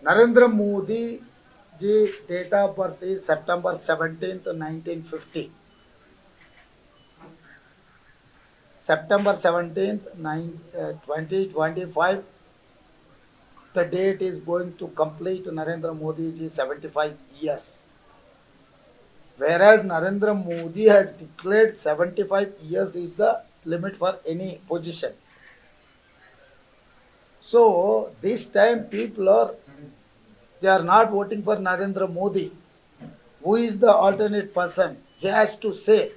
Narendra Modi ji date of birth is September 17th, 1950. September 17th, 2025, the date is going to complete Narendra Modi ji 75 years. Whereas Narendra Modi has declared 75 years is the limit for any position. So this time they are not voting for Narendra Modi. Who is the alternate person? He has to say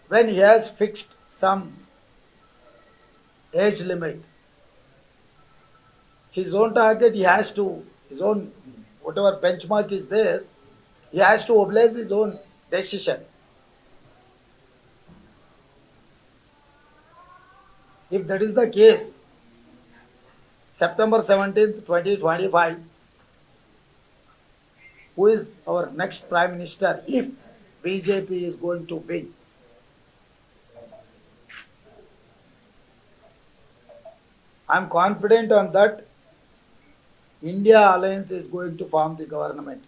when he has fixed some age limit. His own target, his own, whatever benchmark is there, he has to oblige his own decision. If that is the case, September 17th, 2025, who is our next Prime Minister if BJP is going to win? I am confident on that. India Alliance is going to form the government.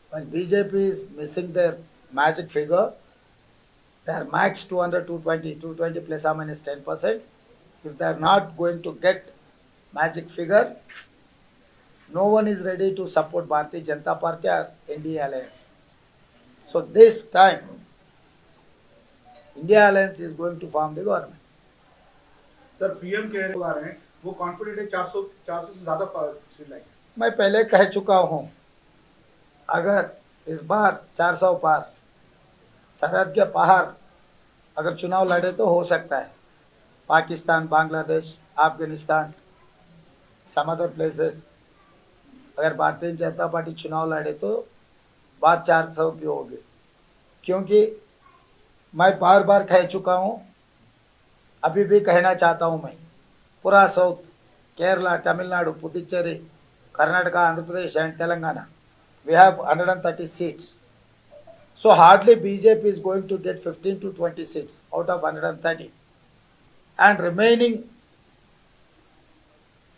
When BJP is missing their magic figure, their max 200, 220 plus or minus 10%. If they are not going to get magic figure, no one is ready to support Bharatiya Janata Party or NDA Alliance. So this time, India Alliance is going to form the government. Sir PM कह रहे हैं वो confident है 400 से ज्यादा seat लाएंगे। मैं पहले कह चुका हूं, अगर इस बार 400 पार सरहद के बाहर अगर चुनाव लड़े तो हो सकता है। Pakistan, Bangladesh, Afghanistan, some other places, अगर भारतीय जनता पार्टी चुनाव लड़े तो बात 400 की होगी। क्योंकि मैं बार बार कह चुका हूं, अभी भी कहना चाहता हूं, मैं पूरा south, Kerala, Tamil Nadu, Puducherry, Karnataka, Andhra Pradesh and Telangana, we have 130 seats. So hardly BJP is going to get 15 to 20 seats out of 130. And remaining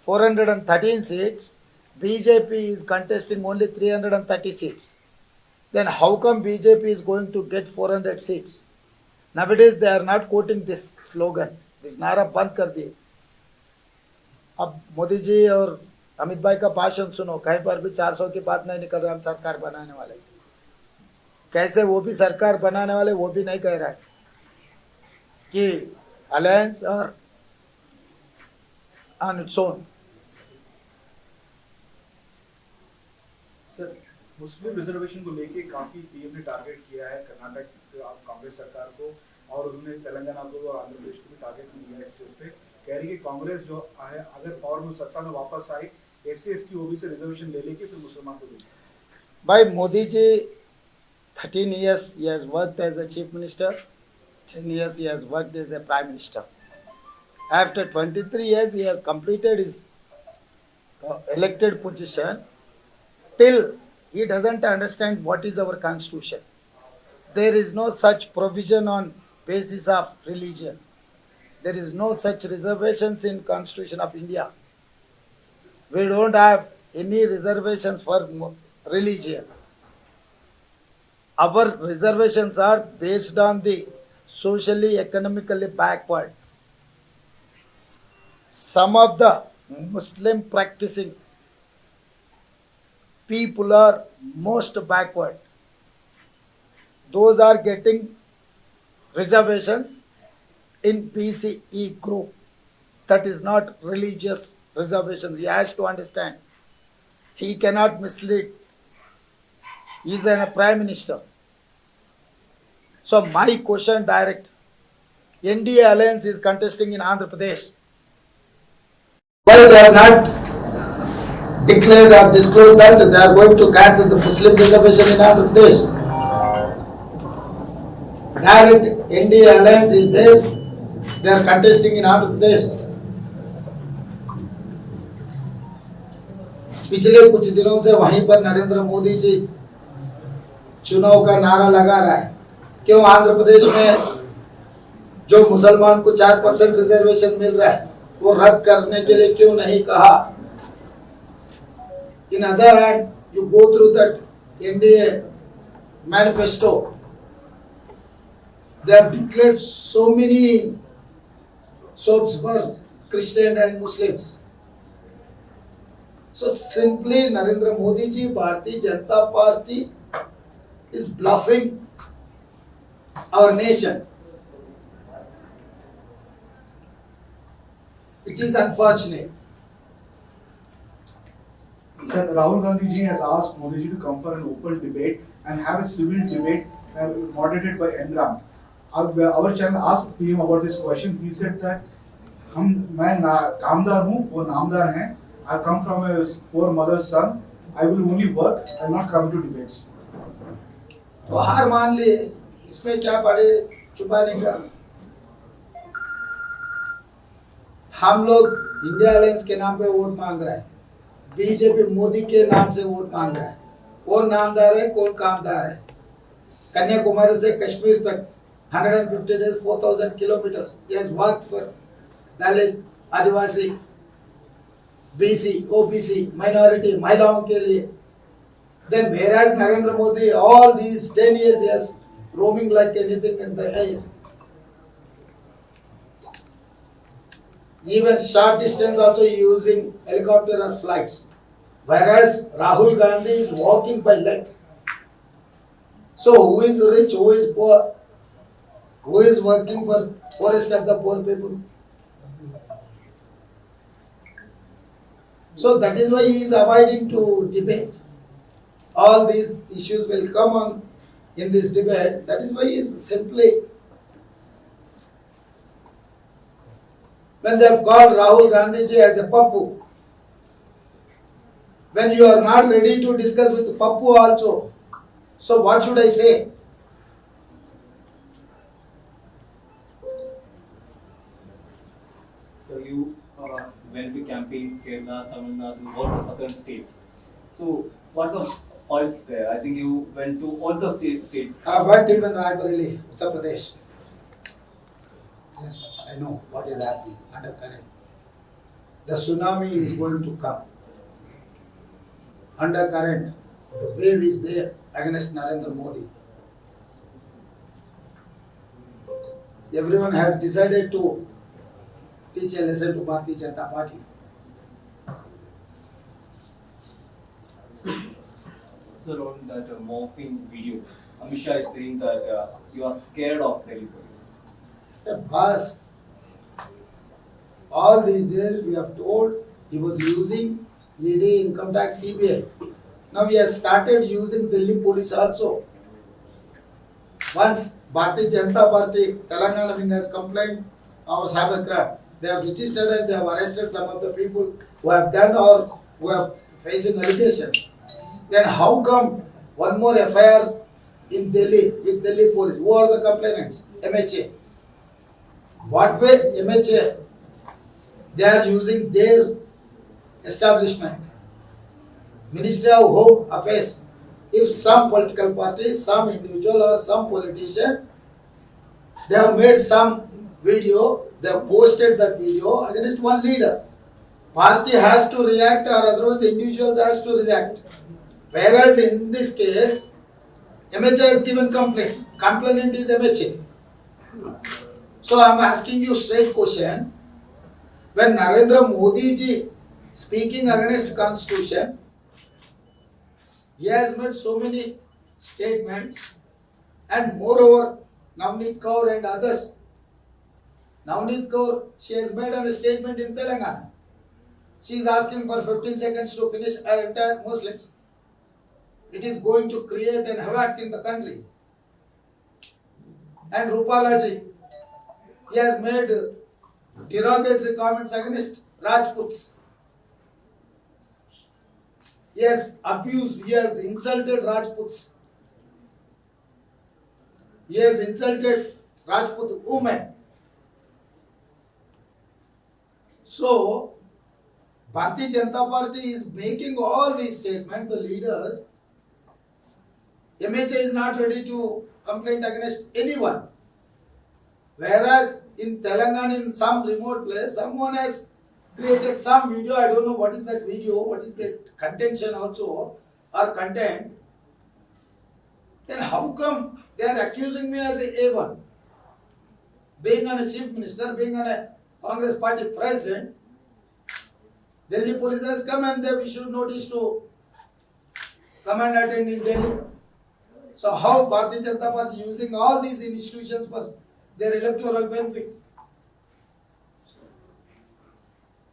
413 seats, BJP is contesting only 330 seats. Then how come BJP is going to get 400 seats? Nowadays they are not quoting this slogan. This नारा बंद कर दिए। अब मोदी जी और अमित भाई का भाषण सुनो, कहीं पर भी 400 की बात नहीं निकल रहा, हम सरकार बनाने वाले। कैसे वो भी सरकार बनाने वाले, वो भी नहीं कह रहा है कि अलायंस और on its own. Sir Muslim reservation को लेके काफी पीएम ने टारगेट किया है कर्नाटक कांग्रेस सरकार को, और उन्होंने तेलंगाना को और आंध्र प्रदेश को भी टारगेट किया है। इसके उसपे कह रही है कि कांग्रेस जो है अगर पावर में सत्ता में वापस आई, SC/ST OBC रिजर्वेशन ले लेके फिर मुसलमान को देगी। भाई Modi ji 13 years he has worked as a chief minister, 10 years he has worked as a prime minister. After 23 years he has completed his elected position. Till he doesn't understand what is our constitution. There is no such provision on basis of religion. There is no such reservations in Constitution of India. We don't have any reservations for religion. Our reservations are based on the socially, economically backward. Some of the Muslim practicing people are most backward. Those are getting reservations in BCE group. That is not religious reservation. He has to understand. He cannot mislead. He is a prime minister. So my question direct. NDA Alliance is contesting in Andhra Pradesh. Why they have not declared or disclosed that they are going to cancel the Muslim reservation in Andhra Pradesh? Direct NDA Alliance is there. They are contesting in Andhra Pradesh. पिछले कुछ दिनों से वहीं पर नरेंद्र मोदी जी चुनाव का नारा लगा रहा है। क्यों आंध्र प्रदेश में जो मुसलमान को 4% रिजर्वेशन मिल रहा है वो रद्द करने के लिए क्यों नहीं कहा? In other hand, you go through that NDA manifesto. They have declared so many soaps for Christian and Muslims. So simply Narendra Modi ji, Bharatiya Janata Party is bluffing our nation, which is unfortunate. Sir, Rahul Gandhi ji has asked Modi ji to come for an open debate and have a civil debate moderated by Engram. Our channel asked him about this question. He said that मैं कामदार हूँ, वो नामदार हैं. I come from a poor mother's son. I will only work and not come to debates. तो हार मान लिए, इसमें क्या पड़े छुपाने का. हम लोग इंडिया अलायंस के नाम पे वोट मांग रहा है, बीजेपी मोदी के नाम से वोट मांग रहा है. कौन नामदार है, कौन कामदार है. कन्याकुमारी से कश्मीर तक 150 days, 4,000 kilometers. He has worked for Dalit, Adivasi, BC, OBC, minority, महिलाओं के लिए. Then whereas Narendra Modi all these 10 years he has roaming like anything in the air. Even short distance also using helicopter or flights. Whereas Rahul Gandhi is walking by legs. So who is rich, who is poor? Who is working for poorest of the poor people? So that is why he is avoiding to debate. All these issues will come on in this debate. That is why he is simply, when they have called Rahul Gandhi ji as a pappu, when you are not ready to discuss with pappu also, so what should I say? So you went to campaign Kerala, Tamil Nadu, all the southern states. So what was pulse there? I think you went to all the states. I went even Raebareli, Uttar Pradesh. Yes, I know what is happening under current. The tsunami is going to come. Under current, the wave is there against Narendra Modi. Everyone has decided to teach a lesson to Bharatiya Janata Party. So on that morphine video, Amit Shah is saying that you are scared of Delhi police. The boss, all these days we have told he was using ED, income tax, CBI. Now he has started using Delhi police also. Once Bharatiya Janata Party, Telangana wing has complained our cyber crime. They have registered and they have arrested some of the people who have done or who have facing allegations. Then how come one more FIR in Delhi with Delhi police? Who are the complainants? MHA. What way MHA? They are using their establishment. Ministry of Home Affairs. If some political party, some individual or some politician, they have made some video, they have posted that video against one leader. Party has to react or otherwise individuals has to react. Whereas in this case, MHA has given complaint. Complainant is MHA. So I am asking you straight question. When Narendra Modi ji speaking against constitution, he has made so many statements, and moreover Navneet Kaur and others. Navneet Kaur, she has made a statement in Telangana. She is asking for 15 seconds to finish entire Muslims. It is going to create an havoc in the country. And Rupala ji, he has made derogatory comments against Rajputs. He has abused, he has insulted Rajputs. He has insulted Rajput women. So, Bharatiya Janata Party is making all these statements, the leaders. MHA is not ready to complain against anyone. Whereas in Telangana, in some remote place, someone has created some video. I don't know what is that video, what is that contention also or content. Then how come they are accusing me as a A1? Being on a chief minister, being on a Congress party president, Delhi police has come and they have issued notice to come and attend in Delhi. So how Bharatiya Janata Party using all these institutions for their electoral benefit?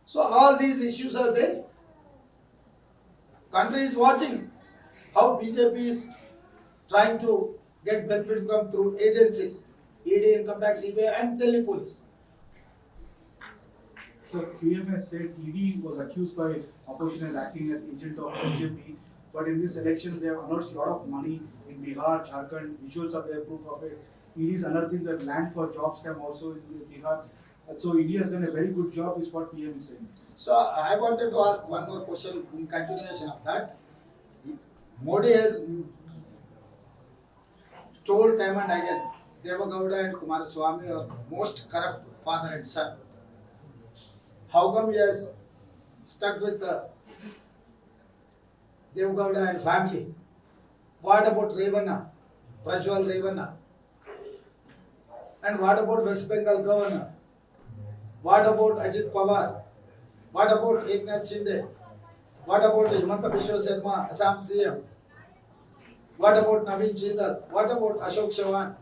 So all these issues are there. Country is watching how BJP is trying to get benefit from through agencies, ED, Income Tax, CBI and Delhi police. So PM has said ED was accused by opposition as acting as agent of BJP, but in these elections they have unearthed a lot of money in Bihar, Jharkhand. Visuals are there, proof of it. ED is unearthing the land for job scam also in Bihar. So ED has done a very good job, is what PM is saying. So I wanted to ask one more question in continuation of that. Modi has told time and again, Devagowda and Kumaraswamy are most corrupt father and son. How come he has stuck with Devagowda and family? What about Revana, Prajwal Revana? And what about West Bengal governor? What about Ajit Pawar? What about Eknath Shinde? What about Himanta Biswa Sarma, Assam CM? What about Naveen Jindal? What about Ashok Chavan?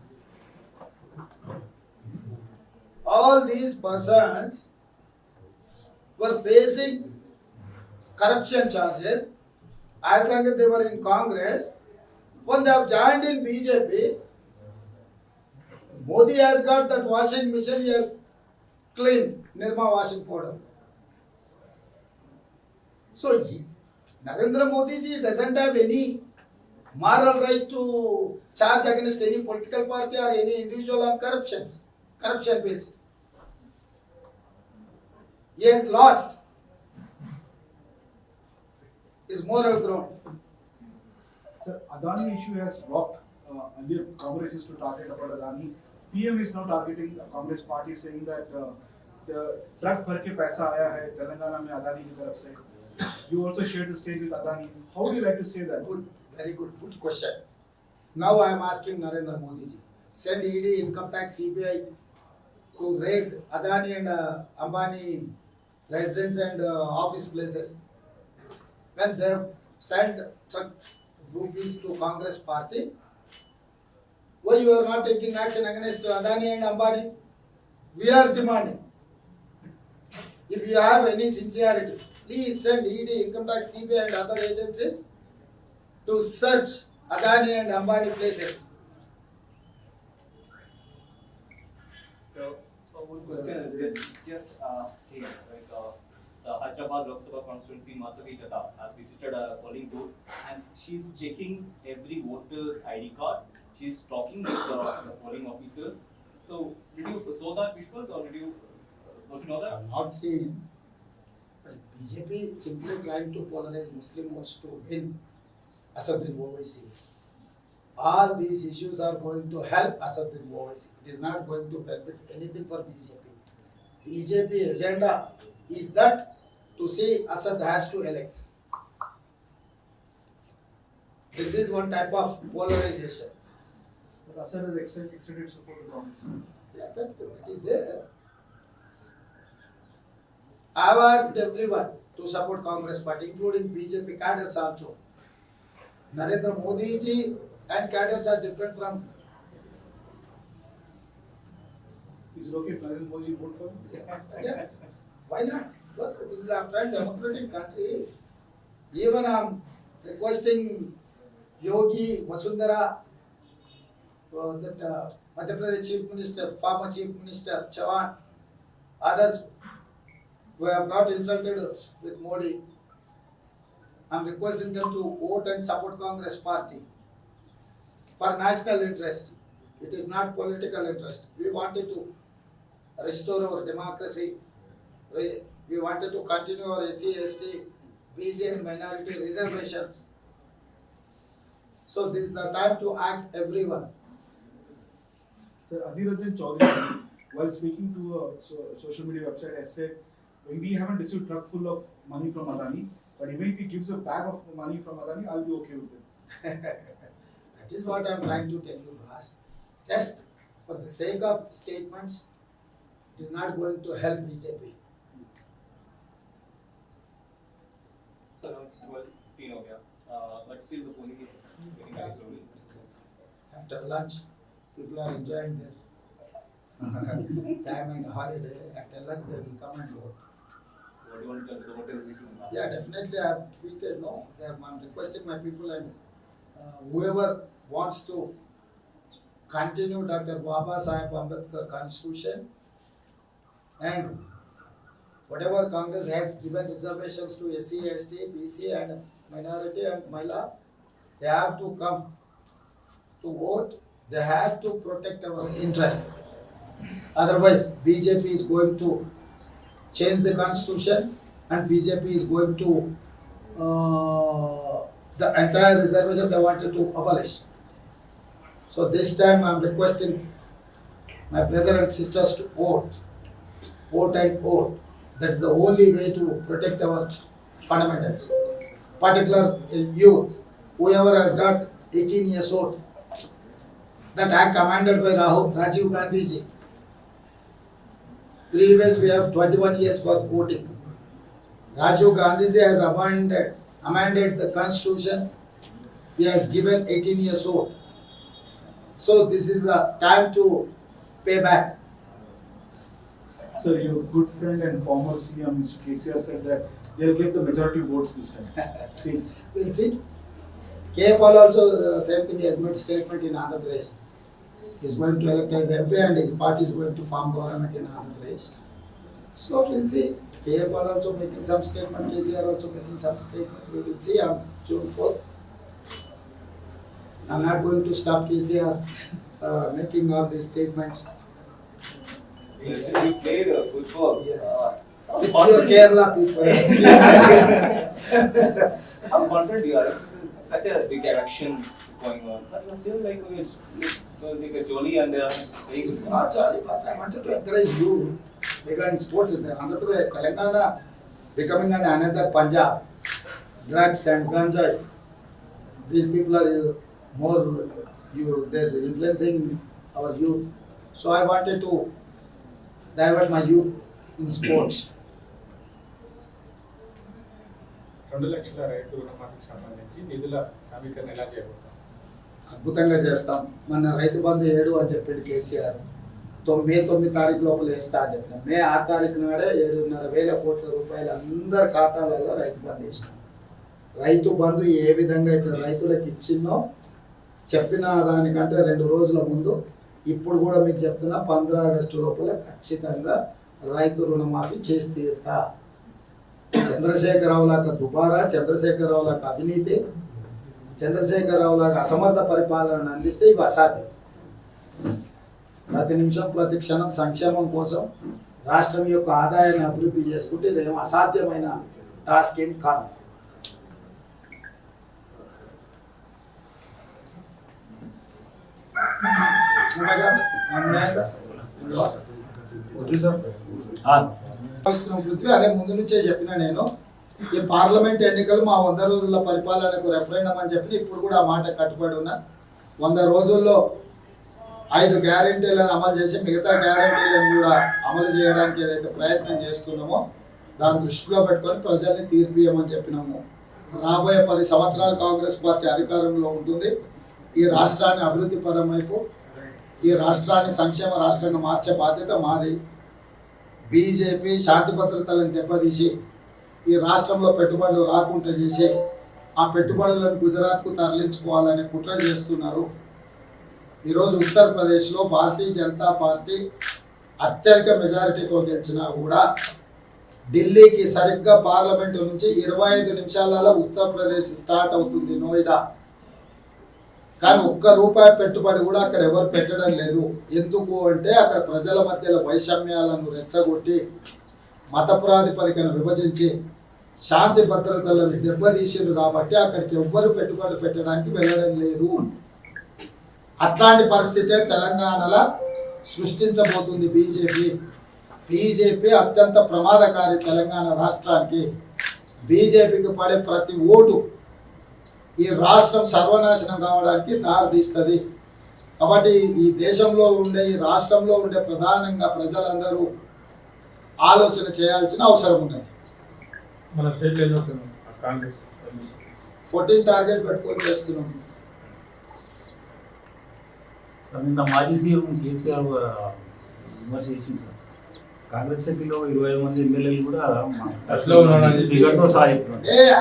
All these persons were facing corruption charges as long as they were in Congress. When they have joined in BJP, Modi has got that washing machine, he has cleaned Nirma washing powder. So Narendra Modi ji doesn't have any moral right to charge against any political party or any individual on corruption basis. He has lost his moral ground. Sir, Adani issue has rocked. Earlier Congress used to target about Adani. PM is now targeting the Congress party, saying that the truck भर के पैसा आया है तेलंगाना में अदानी की तरफ से. You also shared the stage with Adani. How would you like to say that? Good, very good question. Now I am asking Narendra Modi ji. Send ED, Income Tax, CBI to raid Adani and Ambani residence and office places. When they have sent truck rupees to Congress party, why you are not taking action against Adani and Ambani? We are demanding. If you have any sincerity, please send ED, Income Tax, CBI and other agencies to search Adani and Ambani places. So, one question is just here, like the Hyderabad Lok Sabha constituency, Madhavi Datta has visited a polling booth and she's checking every voter's ID card. She's talking with the polling officers. So, did you saw that visuals or did you don't you know that? I'm not saying, but BJP simply trying to polarize Muslim votes to win Asaduddin Owaisi. All these issues are going to help Asaduddin Owaisi. It is not going to benefit anything for BJP. BJP agenda is that to say Asad has to elect. This is one type of polarization. But Assad has extended support to Congress. Yeah, that is there. I have asked everyone to support Congress party, including BJP cadres also. Narendra Modi ji and cadres are different from. Is it okay if Narendra Modi vote for him? Yeah. Why not? Because this is after a democratic country. Even I am requesting Yogi, Vasundhara, that Madhya Pradesh Chief Minister, former Chief Minister Chavan, others who have got insulted with Modi. I am requesting them to vote and support Congress party for national interest. It is not political interest. We wanted to restore our democracy. We wanted to continue our SC, ST, BC and minority reservations. So this is the time to act everyone. Sir, Adhir Ranjan Chaudhary, while speaking to a social media website, has said we haven't received truck full of money from Adani, but even if he gives a bag of money from Adani, I'll be okay with it. That is what I am trying to tell you, boss. Just for the sake of statements, it is not going to help BJP. So now it's 12:15 हो गया. But still the polling is getting very slowly. After lunch, people are enjoying their time and holiday. After lunch, they will come and vote. What do you want to tell the voters? Yeah, definitely I have tweeted, no, I'm requesting my people and whoever wants to continue Dr. Baba Sahib Ambedkar Constitution and whatever Congress has given reservations to SC, ST, BC and minority and Mahila, they have to come to vote, they have to protect our interest. Otherwise, BJP is going to change the constitution and BJP is going to the entire reservation they wanted to abolish. So this time I am requesting my brothers and sisters to vote and vote. That's the only way to protect our fundamentals. Particular youth, whoever has got 18 years old, that act commanded by Rajiv Gandhi ji. Previous we have 21 years for voting. Rajiv Gandhi ji has amended the constitution. He has given 18 years old. So this is the time to pay back. Sir, your good friend and former CM Mr. KCR said that they'll get the majority votes this time. Seems. We'll see. K. Paul also same thing, he has made statement in Andhra Pradesh. He is going to elect as MP and his party is going to form government in Andhra Pradesh. So we'll see. K. Paul also making some statement, KCR also making some statement. We will see on June 4th. I'm not going to stop KCR making all these statements. You played football. Yes. How With your confident- Kerala people. How confident you are? Such a big election going on, but you're still like a jolly and very good. It's not jolly, but I wanted to encourage you regarding sports in the Andhra Pradesh, Telangana becoming another Punjab. Drugs and ganja. These people are they're influencing our youth. So I wanted to divert my youth in sports. 2 లక్షల రైతు రుణమాఫీకి సంబంధించి నిధుల సమీకరణ ఎలా చేయబోతాం? అద్భుతంగా చేస్తాం. మన రైతు బంధు 7 అని చెప్పాడు కేసీఆర్. మే 9 తారీఖు లోపల వేస్తా అని చెప్పిన. మే 6 తారీఖు నాడే 7,500 కోట్ల రూపాయలు అందరి ఖాతాలలో రైతు బంధు వేసినాం. రైతు బంధు ఏ విధంగా అయితే రైతులకు ఇచ్చిందో చెప్పిన దానికంటే 2 రోజుల ముందు ఇప్పుడు కూడా మీకు చెప్తున్నా 15 ఆగస్టు లోపల ఖచ్చితంగా రైతు రుణమాఫీ చేసి తీరుతా. చంద్రశేఖరరావు లాగా దుబారా, చంద్రశేఖరరావు లాగా అవినీతి, చంద్రశేఖరరావు లాగా అసమర్థ పరిపాలన అందిస్తే ఇవి అసాధ్యం. ప్రతి నిమిషం ప్రతి క్షణం సంక్షేమం కోసం రాష్ట్రం యొక్క ఆదాయాన్ని అభివృద్ధి చేసుకుంటే ఇదేం అసాధ్యమైన టాస్క్ ఏం కాదు. పృథ్వీ అదే ముందు నుంచే చెప్పిన నేను, ఈ పార్లమెంట్ ఎన్నికలు మా 100 రోజుల పరిపాలనకు రెఫరెండం అని చెప్పి ఇప్పుడు కూడా ఆ మాట కట్టుబడి ఉన్నా. 100 రోజుల్లో 5 గ్యారెంటీలను అమలు చేసి మిగతా గ్యారెంటీలను కూడా అమలు చేయడానికి ఏదైతే ప్రయత్నం చేస్తున్నామో దాన్ని దృష్టిలో పెట్టుకొని ప్రజల్ని తీర్పియమని చెప్పినాము. రాబోయే 10 సంవత్సరాలు కాంగ్రెస్ పార్టీ అధికారంలో ఉంటుంది. ఈ రాష్ట్రాన్ని అభివృద్ధి పరం వైపు, ఈ రాష్ట్రాన్ని సంక్షేమ రాష్ట్రంగా మార్చే బాధ్యత మాది. బీజేపీ శాంతి భద్రతలను దెబ్బతీసి ఈ రాష్ట్రంలో పెట్టుబడులు రాకుండా చేసి ఆ పెట్టుబడులను గుజరాత్కు తరలించుకోవాలనే కుట్ర చేస్తున్నారు. ఈరోజు ఉత్తరప్రదేశ్లో భారతీయ జనతా పార్టీ అత్యధిక మెజారిటీతో గెలిచినా కూడా ఢిల్లీకి సరిగ్గా పార్లమెంటు నుంచి 25 నిమిషాలలో ఉత్తరప్రదేశ్ స్టార్ట్ అవుతుంది, నోయిడా. కానీ ₹1 పెట్టుబడి కూడా అక్కడ ఎవరు పెట్టడం లేదు. ఎందుకు అంటే అక్కడ ప్రజల మధ్యలో వైషమ్యాలను రెచ్చగొట్టి మత ప్రాతిపదికన విభజించి శాంతి భద్రతలను దెబ్బతీసిండ్రు కాబట్టి అక్కడికి ఎవ్వరు పెట్టుబడి పెట్టడానికి వెళ్ళడం లేదు. అట్లాంటి పరిస్థితే తెలంగాణలో సృష్టించబోతుంది బీజేపీ. బీజేపీ అత్యంత ప్రమాదకారి. తెలంగాణ రాష్ట్రానికి బీజేపీకి పడే ప్రతి ఓటు ఈ రాష్ట్రం సర్వనాశనం కావడానికి దారితీస్తుంది. కాబట్టి ఈ దేశంలో ఉండే, ఈ రాష్ట్రంలో ఉండే ప్రధానంగా ప్రజలందరూ ఆలోచన చేయాల్సిన అవసరం ఉన్నది. మన స్టేట్లో ఏం వస్తుంది కాంగ్రెస్ 14 టార్గెట్ పెట్టుకొని చేస్తున్నాం. నిన్న మాజీ సీఎం కేసీఆర్ విమర్శ చేసింది. కాంగ్రెస్ పార్టీలో 25 మంది ఎమ్మెల్యేలు కూడా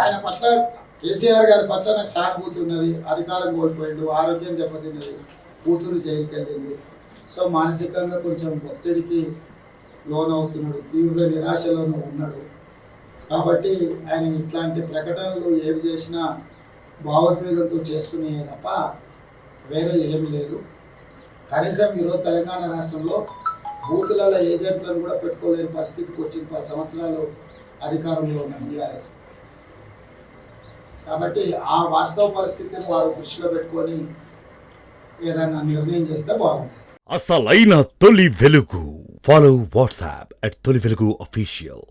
ఆయన పట్ల, కేసీఆర్ గారి పట్ల నాకు సానుభూతి ఉన్నది. అధికారం కోల్పోయిండు, ఆరోగ్యం దెబ్బతిన్నది, కూతురు జైలుకి వెళ్ళింది. సో మానసికంగా కొంచెం ఒత్తిడికి లోనవుతున్నాడు, తీవ్ర నిరాశలోనూ ఉన్నాడు. కాబట్టి ఆయన ఇట్లాంటి ప్రకటనలు ఏవి చేసినా భావోద్వేగంతో చేస్తున్నాయే తప్ప వేరే ఏమీ లేదు. కనీసం ఈరోజు తెలంగాణ రాష్ట్రంలో బూతులలో ఏజెంట్లను కూడా పెట్టుకోలేని పరిస్థితికి వచ్చిన 10 సంవత్సరాలు అధికారంలో ఉన్న టీఆర్ఎస్. కాబట్టి ఆ వాస్తవ పరిస్థితిని వారు దృష్టిలో పెట్టుకొని ఏదైనా నిర్ణయం చేస్తే బాగుంటుంది. అసలైన తొలి వెలుగు. ఫాలో వాట్సాప్ @తొలి వెలుగు official.